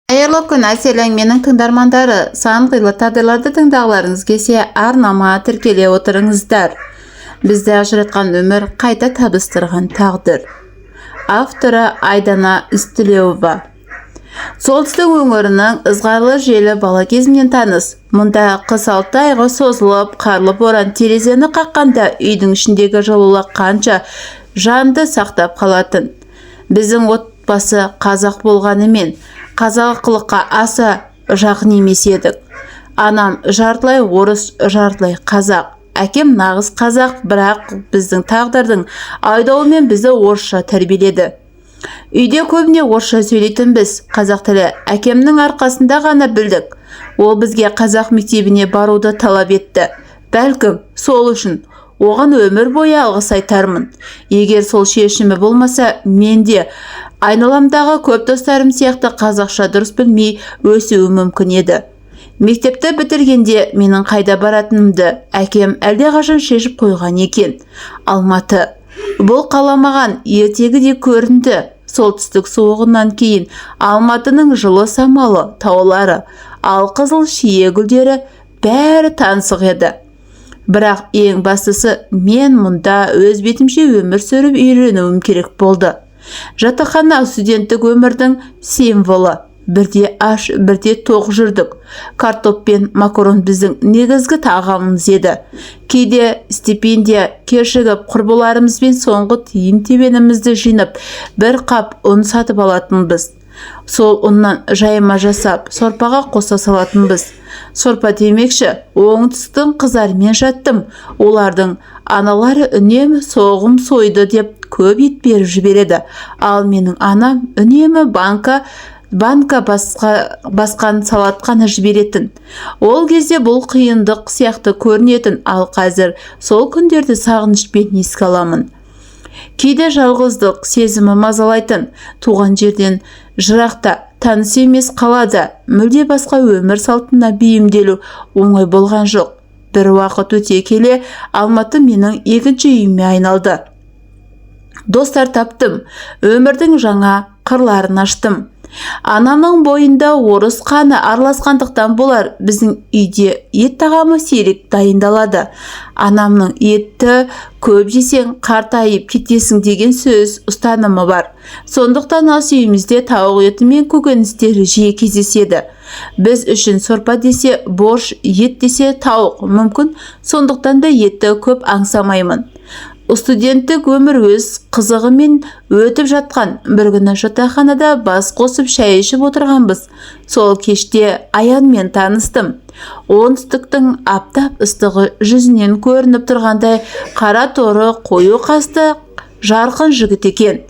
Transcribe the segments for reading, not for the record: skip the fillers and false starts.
Қайырлы күн, әселің менің тыңдармандары. Сан қилы тағдырларды тыңдағыларыңыз келсе, арнама тіркеле отырыңыздар. Бізді ажыратқан өмір қайта табыстырған тағдыр. Авторы Айдана Үстілеуова. Солтүстік өңірінің ызғарлы желі бала кезімнен таныс. Мұнда қыс 6 айға созылып, қарлы боран терезені қаққанда үйдің ішіндегі жылулық қанша жанды сақтап қалатын. Біздің отбасы қазақ болғанымен, қазақылыққа аса жақын емес едік. Анам жартылай орыс, жартылай қазақ. Әкем нағыз қазақ, бірақ біздің тағдырдың айдауымен бізді орысша тәрбиеледі. Үйде көбіне орысша сөйлейтін біз, қазақ тілі әкемнің арқасында ғана білдік. Ол бізге қазақ мектебіне баруды талап етті. Бәлкім, сол үшін оған өмір бойы алғыс айтармын. Егер сол шешімі болмаса, мен де айналамдағы көп достарым сияқты қазақша дұрыс білмей өсуі мүмкін еді. Мектепті бітіргенде менің қайда баратынымды әкем әлдеқашан шешіп қойған екен. Алматы. Бұл қаламаған ертегіде көрінді. Солтүстік суығынан кейін Алматының жылы самалы, таулары, алқызыл шие гүлдері бәрі таңсық еді. Бірақ ең бастысы, мен мұнда өз бетімше өмір сүріп үйренуім керек болды. Жатақхана студенттік өмірдің символы. Бірде аш, бірде тоқ жүрдік. Картоп пен макарон біздің негізгі тағамымыз еді. Кейде стипендия кешігіп құрбыларымызбен соңғы тиын тебенімізді жинап, бір қап ұн сатып алатынбыз. Сол ұннан жайма жасап, сорпаға қоса салатынбыз. Сорпа демекші, оңтүстіктің қызарымен жаттым. Олардың аналары үнемі соғым сойды деп көп ет беріп жібереді. Ал менің анам үнемі банка басқан салат қана жіберетін. Ол кезде бұл қиындық сияқты көрінетін, ал қазір сол күндерді сағынышпен еске аламын. Кейде жалғыздық сезімі мазалайтын, туған жерден жырақта, таныс емес қалада, мүлде басқа өмір салтына бейімделу оңай болған жоқ. Бір уақыт өте келе, Алматы менің екінші үйіме айналды. Достар таптым, өмірдің жаңа қырларын аштым. Анамның бойында орыс қаны араласқандықтан болар, біздің үйде ет тағамы сирек дайындалады. Анамның етті көп жесең қартайып кетесің деген сөз ұстанымы бар. Сондықтан ас үйімізде тауық еті мен көкөністері жиі кездеседі. Біз үшін сорпа десе борщ, ет десе тауық мүмкін, сондықтан да етті көп аңсамаймын. Студенттік өмір өз қызығымен өтіп жатқан. Бір күні жатақханада бас қосып шай ішіп отырғанбыз. Сол кеште Аянмен таныстым. Оңтүстіктің аптап ыстығы жүзінен көрініп тұрғандай, қара торы, қою қасты, жарқын жігіт екен.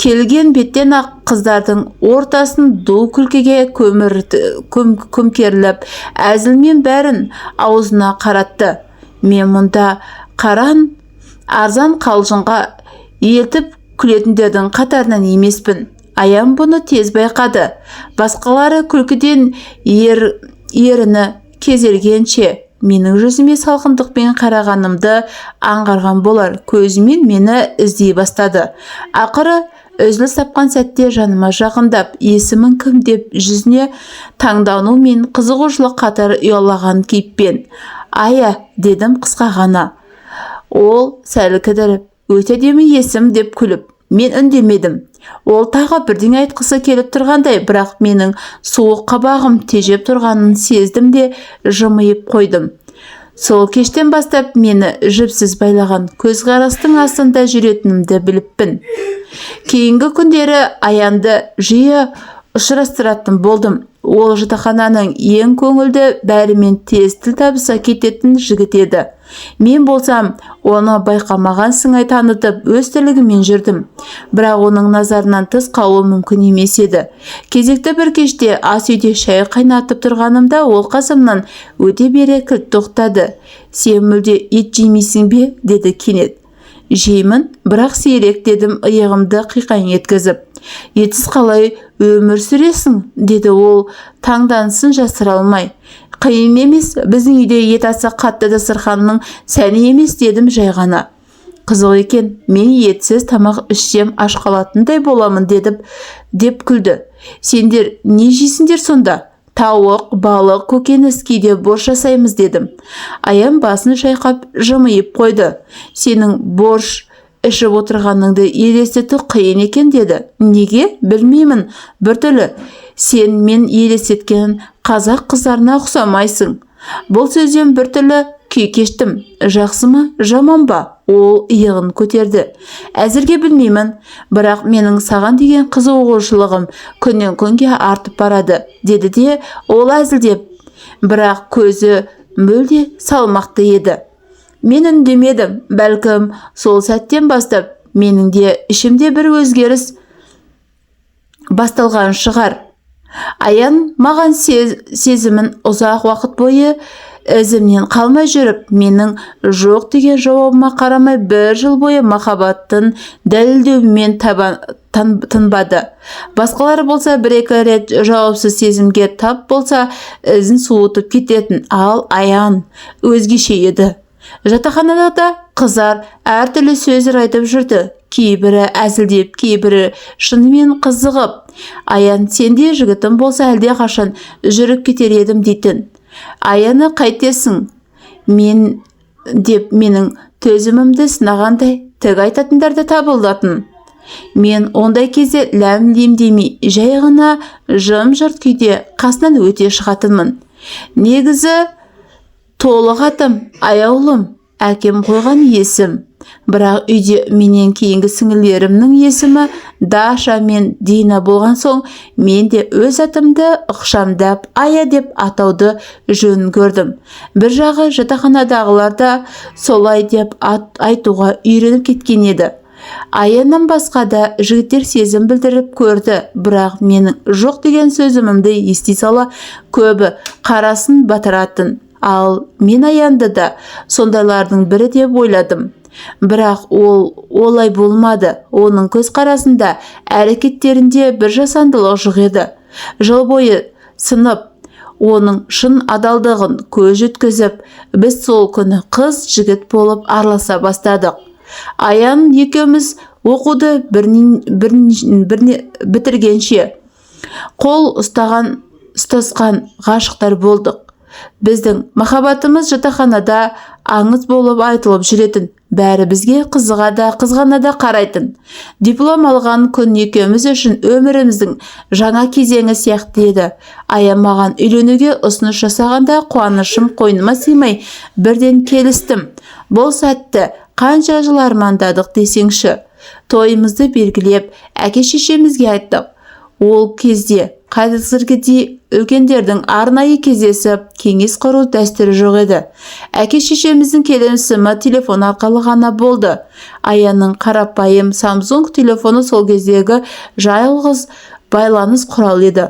Келген беттен ақ қыздардың ортасын ду күлкіге көмкеріліп, әзілмен бәрін аузына қаратты. Мен мұнда қаран арзан қалжыңға елтіп күлетіндердің қатарынан емеспін. Аян бұны тез байқады. Басқалары күлкіден еріні кезергенше менің жүзіме салқындықпен қарағанымды аңғарған болар. Көзімен мені іздей бастады. Ақыры үзіліс тапқан сәтте жаныма жақындап, есімін кім деп жүзіне таңдану мен қызығушылық қатар ұялаған кейіппен. Ая, дедім қысқа ғана. Ол сәл кідіріп, өте әдемі есім деп күліп, мен үндемедім. Ол тағы бірдеңе айтқысы келіп тұрғандай, бірақ менің суық қабағым тежеп тұрғанын сездім де жымиып қойдым. Сол кештен бастап мені жіпсіз байлаған көзқарастың астында жүретінімді біліппін. Кейінгі күндері Аянды жиі ұшырастыратын болдым. Ол жатақхананың ең көңілді, бәрімен тез тіл табыса кететін жігіт еді. Мен болсам, оны байқамаған сыңай танытып, өз тірлігімен жүрдім. Бірақ оның назарынан тыс қалу мүмкін емес еді. Кезекті бір кеште ас үйде шай қайнатып тұрғанымда ол қасымнан өте бере кілт тоқтады. Сен мүлде ет жемейсің бе? Деді кенет. Жеймін, бірақ сирек, дедім иығымды қиқаң еткізіп. Етсіз қалай өмір сүресің? Деді ол таңданысын жасыра алмай. Қиын емес, біздің үйде ет аса қатты дастарханның сәні емес, дедім жай ғана. Қызық екен, мен етсіз тамақ ішсем аш қалатындай боламын деп күлді. Сендер не жейсіңдер сонда? Тауық, балық, көкөніс, кейде борщ жасаймыз дедім. Аян басын шайқап жымиып қойды. Сенің борщ ішіп отырғаныңды елестету қиын екен деді. Неге? Білмеймін. Біртүрлі сен мен елестеткен қазақ қыздарына ұқсамайсың. Бұл сөзден біртүрлі күй кештім. Жақсы ма, жаман ба? Ол иығын көтерді. Әзірге білмеймін, бірақ менің саған деген қызығушылығым күннен күнге артып барады, деді де ол әзілдеп, бірақ көзі мүлде салмақты еді. Мен үндемедім. Бәлкім сол сәттен бастап менің де ішімде бір өзгеріс басталған шығар. Аян маған сезімін ұзақ уақыт бойы ізімнен қалмай жүріп, менің жоқ деген жауабыма қарамай 1 жыл бойы махаббаттың дәлелдеуімен тынбады. Басқалары болса 1-2 рет жауапсыз сезімге тап болса ізін суытып кететін, ал Аян өзгеше еді. Жатақханада да қыздар әртүрлі сөздер айтып жүрді. Кейбірі әзілдеп, кейбірі шынымен қызығып. Аян, сенде жігітім болса әлде қашан жүріп кетер едім дейтін. Аяны қайтесің? Мен деп менің төзімімді сынағандай тік айтатындарды табылдатын. Мен ондай кезде ләм-лем демей, жай ғана жым-жырт күйде қасынан өте шығатынмын. Негізі толық атым Аяулым, әкем қойған есім. Бірақ үйде менен кейінгі сіңілерімнің есімі Даша мен Дина болған соң, мен де өз атымды ықшамдап Ая деп атауды жөн көрдім. Бір жағы жатақханадағылар да солай деп айтуға үйреніп кеткен еді. Аяннан басқа да жігіттер сезім білдіріп көрді, бірақ менің жоқ деген сөзімді ести сала көбі қарасын батыратын. Ал мен Аянды да сондайлардың бірі деп ойладым. Бірақ ол олай болмады. Оның көз қарасында, әрекеттерінде бір жасандылық жоқ еді. Жыл бойы сынып, оның шын адалдығын көз жеткізіп, біз сол күні қыз жігіт болып араласа бастадық. Аян екеуміз оқуды бітіргенше қол ұстасқан ғашықтар болдық. Біздің махаббатымыз жатақханада аңыз болып айтылып жүретін, бәрі бізге қызғана қарайтын. Диплом алған күн екеуміз үшін өміріміздің жаңа кезеңі сияқты еді. Аян маған үйленуге ұсыныс жасағанда қуанышым қойныма сыймай бірден келістім. Бұл сәтті қанша жыл армандадық десеңші. Тойымызды белгілеп, әке-шешемізге айттық. Ол кезде қазіргідей үлкендердің арнайы кездесіп, кеңес құру дәстүрі жоқ еді. Әке-шешеміздің келісімі телефон арқылы ғана болды. Аянның қарапайым Samsung телефоны сол кездегі жалғыз байланыс құралы еді.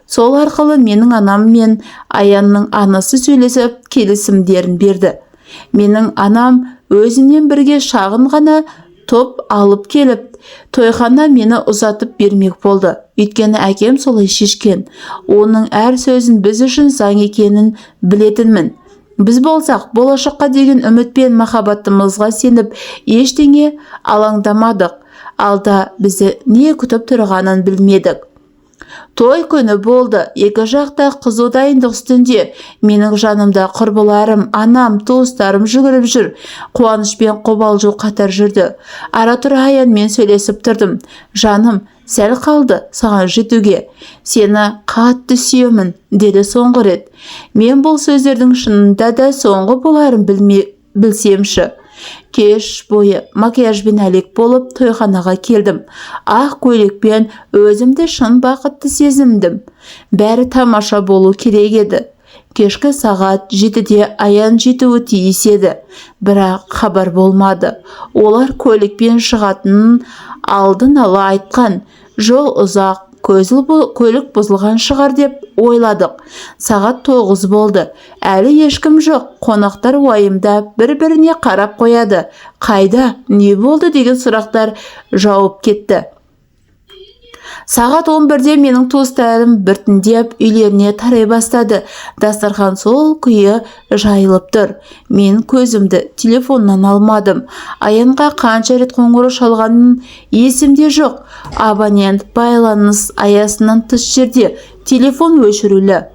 Сол арқылы менің анам мен Аянның анасы сөйлесіп, келісімдерін берді. Менің анам өзінен бірге шағын ғана топ алып келіп, тойхана мені ұзатып бермек болды. Өйткені әкем солай шешкен. Оның әр сөзін біз үшін заң екенін білетінмін. Біз болсақ, болашаққа деген үмітпен махаббатымызға сеніп, ештеңе алаңдамадық. Алда бізді не күтіп тұрғанын білмедік. Той күні болды. Екі жақта қызу дайындық үстінде. Менің жанымда құрбыларым, анам, туыстарым жүгіріп жүр. Қуанышпен қобалжу қатар жүрді. Ара-тұра Аянмен сөйлесіп тұрдым. Жаным, сәл қалды саған жетуге. Сені қатты сүйемін, деді соңғы рет. Мен бұл сөздердің шынында да соңғы боларын білсемші. Кеш бойы макияжбен әлек болып тойханаға келдім. Ақ көйлекпен өзімді шын бақытты сезіндім. Бәрі тамаша болу керек еді. Кешкі сағат 7-де Аян жетуі тиіс еді. Бірақ хабар болмады. Олар көлікпен шығатынын алдын ала айтқан. Жол ұзақ, көлік бұзылған шығар деп ойладық. Сағат 9 болды. Әлі ешкім жоқ. Қонақтар уайымдап бір-біріне қарап қояды. Қайда, не болды деген сұрақтар жауып кетті. Сағат 11-де менің туыстарым біртіндеп үйлеріне тарай бастады. Дастархан сол күйі жайылып тұр. Мен көзімді телефоннан алмадым. Аянға қанша рет қоңырау шалғаным есімде жоқ. Абонент байланыс аясынан тыс жерде. Телефон өшірулі.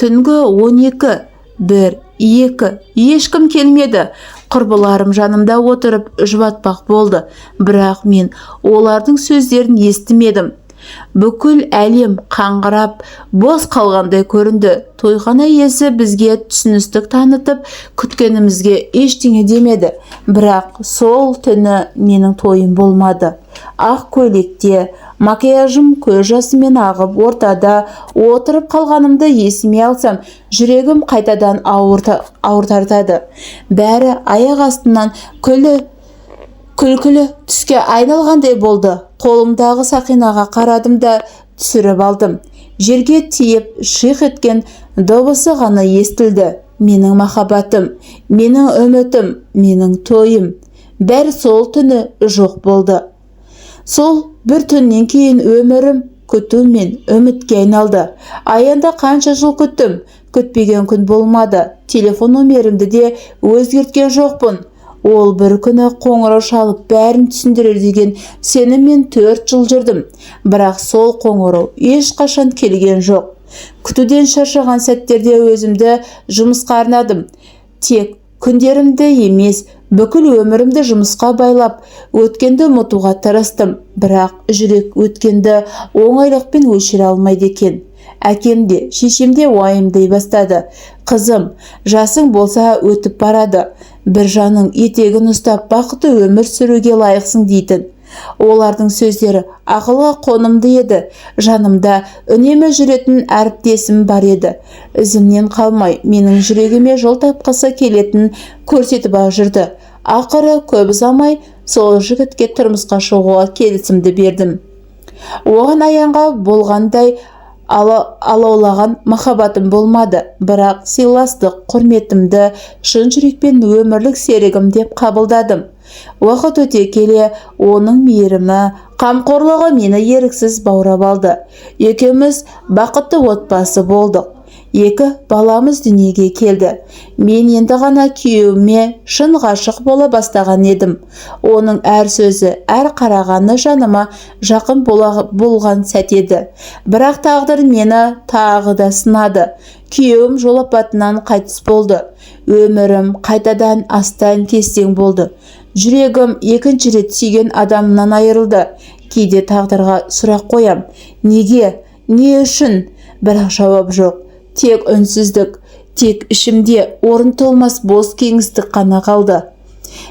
Түнгі 12, 1, 2, ешкім келмеді. Құрбыларым жанымда отырып жұбатпақ болды. Бірақ мен олардың сөздерін естімедім. Бүкіл әлем қаңғырап, бос қалғандай көрінді. Тойхана иесі бізге түсіністік танытып, күткенімізге ештеңе демеді. Бірақ сол түні менің тойым болмады. Ақ көйлекте, макияжым көз жасымен ағып, ортада отырып қалғанымды есіме алсам, жүрегім қайтадан ауыр тартады. Бәрі аяқ астынан күлкілі түске айналғандай болды. Қолымдағы сақинаға қарадым да түсіріп алдым. Жерге тиіп шиқ еткен дыбысы ғана естілді. Менің махаббатым, менің үмітім, менің тойым. Бәрі сол түні жоқ болды. Сол бір түннен кейін өмірім күту мен үмітке айналды. Аянда қанша жыл күттім, күтпеген күн болмады. Телефон номерімді де өзгерткен жоқпын. Ол бір күні қоңырау шалып бәрін түсіндірер деген сеніммен 4 жыл жүрдім. Бірақ сол қоңырау ешқашан келген жоқ. Күтуден шаршаған сәттерде өзімді жұмысқа арнадым. Тек күндерімді емес, бүкіл өмірімді жұмысқа байлап, өткенді ұмытуға тырыстым. Бірақ жүрек өткенді оңайлықпен өшіре алмайды екен. Әкем де, шешем де уайымдай бастады. Қызым, жасың болса өтіп барады. Бір жаның етегін ұстап бақытты өмір сүруге лайықсың дейтін. Олардың сөздері ақылға қонымды еді. Жанымда үнемі жүретін әріптесім бар еді. Ізімнен қалмай, менің жүрегіме жол тапқысы келетін көрсетіп жүрді. Ақыры көп ұзамай сол жігітке тұрмысқа шығуға келісімді бердім. Оған Аянға болғандай алаулаған махаббатым болмады, бірақ сыйластық, құрметімді шын жүрекпен өмірлік серігім деп қабылдадым. Уақыт өте келе, оның мейірімі, қамқорлығы мені еріксіз баурап алды. Екеуміз бақытты отбасы болдық. 2 баламыз дүниеге келді. Мен енді ғана күйеуіме шын ғашық бола бастаған едім. Оның әр сөзі, әр қарағаны жаныма жақын болған сәт еді. Бірақ тағдыр мені тағы да сынады. Күйеуім жол апатынан қайтыс болды. Өмірім қайтадан астан кестең болды. Жүрегім екінші рет сүйген адамынан айырылды. Кейде тағдырға сұрақ қоям. Неге? Не үшін? Бірақ жауап жоқ. Тек үнсіздік, тек ішімде орын толмас бос кеңістік қана қалды.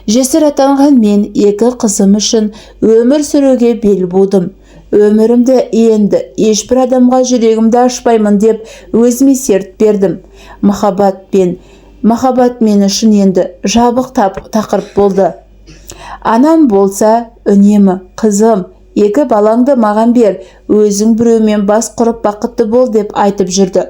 Жесір атанған мен 2 қызым үшін өмір сүруге бел будым. Өмірімді енді ешбір адамға жүрегімді ашпаймын деп өзіме серт бердім. Махаббат мен үшін енді жабық тақырып болды. Анам болса үнемі, қызым, 2 балаңды маған бер, өзің біреумен бас құрып бақытты бол деп айтып жүрді.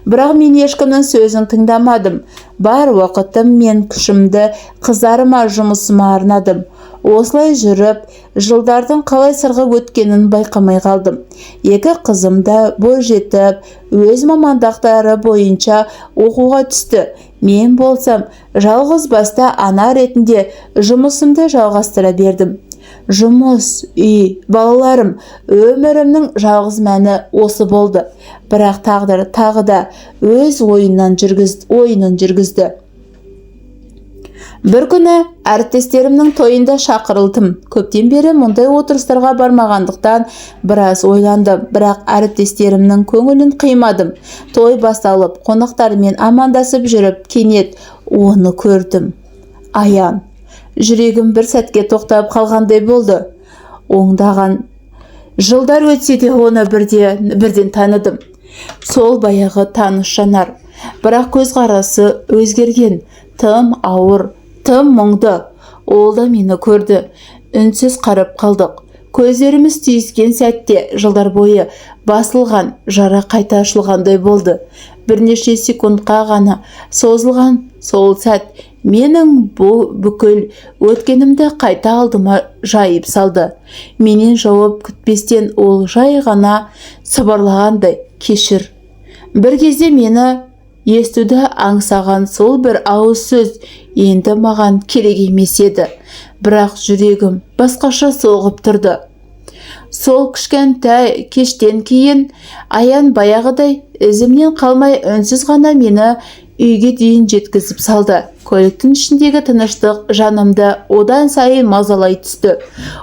Бірақ мен ешкімнің сөзін тыңдамадым. Бар уақытым мен күшімді қыздарыма, жұмысыма арнадым. Осылай жүріп, жылдардың қалай сырғып өткенін байқамай қалдым. 2 қызым да бой жетіп, өз мамандықтары бойынша оқуға түсті. Мен болсам, жалғыз басты ана ретінде жұмысымды жалғастыра бердім. Жұмыс, үй, балаларым, өмірімнің жалғыз мәні осы болды. Бірақ тағдыр тағы да өз ойынын жүргізді. Бір күні әріптестерімнің тойында шақырылдым. Көптен бері мұндай отырыстарға бармағандықтан біраз ойландым, бірақ әріптестерімнің көңілін қимадым. Той басталып, қонақтармен амандасып жүріп, кенет оны көрдім. Аян. Жүрегім бір сәтке тоқтап қалғандай болды. Оңдаған жылдар өтсе де оны бірден таныдым. Сол баяғы таныс жанар. Бірақ көзқарасы өзгерген, тым ауыр, тым мұңды. Ол да мені көрді. Үнсіз қарап қалдық. Көздеріміз түйіскен сәтте жылдар бойы басылған жара қайта ашылғандай болды. Бірнеше секундқа ғана созылған сол сәт Менің бүкіл өткенімді қайта алдыма жайып салды. Менен жауап күтпестен ол жай ғана сыбырлағандай, кешір. Бір кезде мені естуді аңсаған сол бір ауыз сөз енді маған керек емес еді. Бірақ жүрегім басқаша соғып тұрды. Сол кішкентай кештен кейін Аян баяғыдай ізімнен қалмай үнсіз ғана мені үйге дейін жеткізіп салды. Көліктің ішіндегі тыныштық жанымды одан сайын мазалай түсті.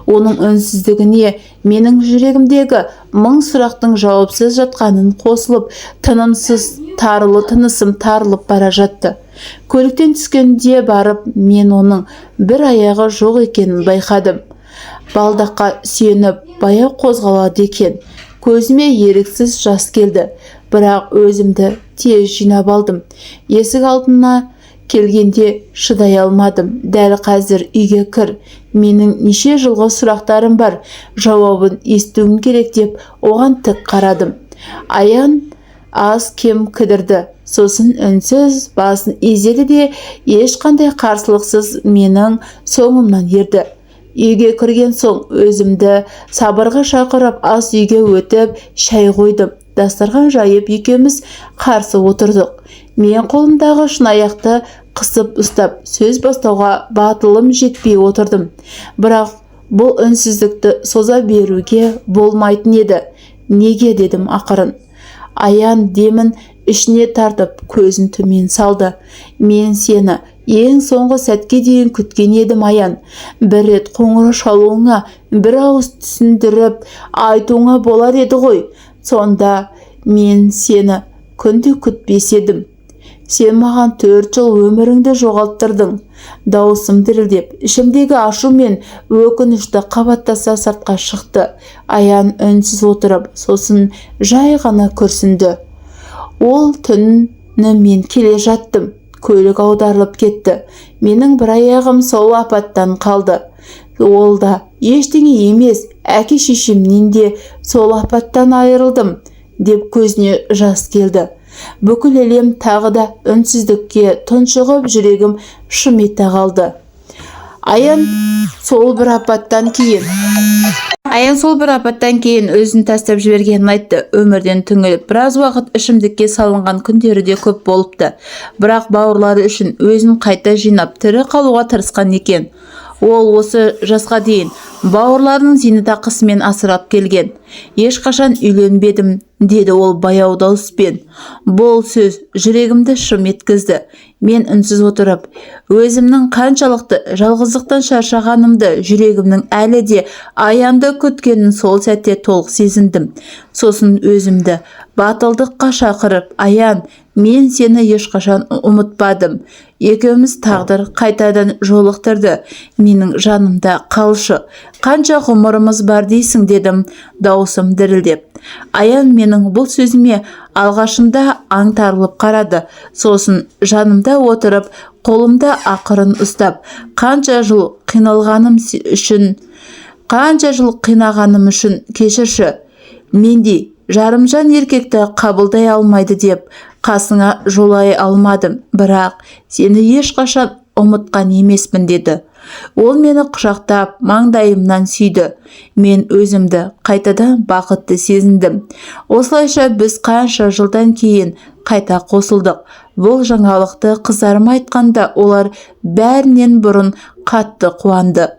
Оның үнсіздігіне менің жүрегімдегі мың сұрақтың жауапсыз жатқанын қосылып, тынысым тарылып бара жатты. Көліктен түскенде барып, мен оның бір аяғы жоқ екенін байқадым. Балдаққа сүйеніп, баяу қозғалады екен. Көзіме еріксіз жас келді, бірақ өзімді тез жинап алдым. Есік алдына келгенде шыдай алмадым. Дәл қазір үйге кір. Менің неше жылғы сұрақтарым бар, жауабын естуім керек деп оған тік қарадым. Аян аз кем кідірді. Сосын үнсіз басын изеді де ешқандай қарсылықсыз менің соңымнан ерді. Үйге кірген соң өзімді сабырға шақырып ас үйге өтіп шай қойдым. Дастархан жайып екеуміз қарсы отырдық. Мен қолымдағы шынаяқты қысып ұстап сөз бастауға батылым жетпей отырдым. Бірақ бұл үнсіздікті соза беруге болмайтын еді. Неге дедім ақырын. Аян демін ішіне тартып көзін төмен салды. Мен сені ең соңғы сәтке дейін күткен едім, Аян. Бір рет қоңырау шалуыңа, бір ауыз түсіндіріп айтуыңа болар еді ғой. Сонда мен сені күнде күтпес едім. Сен маған 4 жыл өміріңді жоғалттырдың. Дауысым дірілдеп, ішімдегі ашу мен өкінішті қабаттаса сыртқа шықты. Аян үнсіз отырып, сосын жай ғана күрсінді. Ол түні мен келе жаттым. Көлік аударылып кетті. Менің бір аяғым сол апаттан қалды. Ол да ештеңе емес, әке-шешемнен де сол апаттан айырылдым, деп көзіне жас келді. Бүкіл әлем тағы да үнсіздікке тұншығып, жүрегім шым ете қалды. Аян сол бір апаттан кейін өзін тастап жібергенін айтты. Өмірден түңіліп, біраз уақыт ішімдікке салынған күндері де көп болыпты. Бірақ бауырлары үшін өзін қайта жинап, тірі қалуға тырысқан екен. Ол осы жасқа дейін бауырларының зейнетақысымен асырап келген. Ешқашан үйленбедім, деді ол баяу дауыспен. Бұл сөз жүрегімді шым еткізді. Мен үнсіз отырып, өзімнің қаншалықты жалғыздықтан шаршағанымды, жүрегімнің әлі де Аянды күткенін сол сәтте толық сезіндім. Сосын өзімді батылдыққа шақырып, Аян, мен сені ешқашан ұмытпадым. Екеуміз тағдыр қайтадан жолықтырды. Менің жанымда қалшы. Қанша ғұмырымыз бар дейсің, дедім, дауысым дірілдеп. Аян менің бұл сөзіме алғашында аңтарылып қарады. Сосын жанымда отырып, қолымда ақырын ұстап, қанша жыл қинағаным үшін кешірші. Мендей жарымжан еркекті қабылдай алмайды деп қасыңа жолай алмадым, бірақ сені ешқашан ұмытқан емеспін, деді. Ол мені құшақтап, маңдайымнан сүйді. Мен өзімді қайтадан бақытты сезіндім. Осылайша біз қанша жылдан кейін қайта қосылдық. Бұл жаңалықты қыздарым айтқанда, олар бәрінен бұрын қатты қуанды.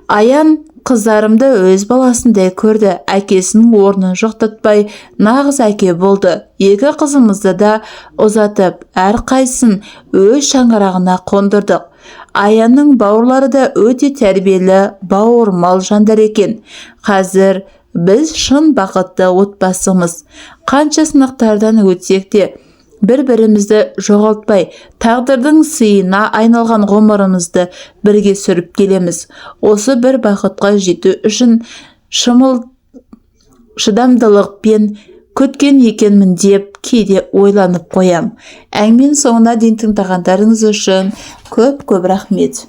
Аян қыздарымды өз баласындай көрді. Әкесінің орнын жоқтатпай нағыз әке болды. Екі қызымызды да ұзатып, әрқайсысын өз шаңырағына қондырдық. Аянның бауырлары да өте тәрбиелі, бауырмал жандар екен. Қазір біз шын бақытты отбасымыз. Қанша сынақтардан өтсек те, бір-бірімізді жоғалтпай, тағдырдың сыйына айналған ғұмырымызды бірге сүріп келеміз. Осы бір бақытқа жету үшін шыдамдылықпен күткен екенмін деп кейде ойланып қоям. Әңгіменің соңына дейін тыңдағандарыңыз үшін көп рахмет.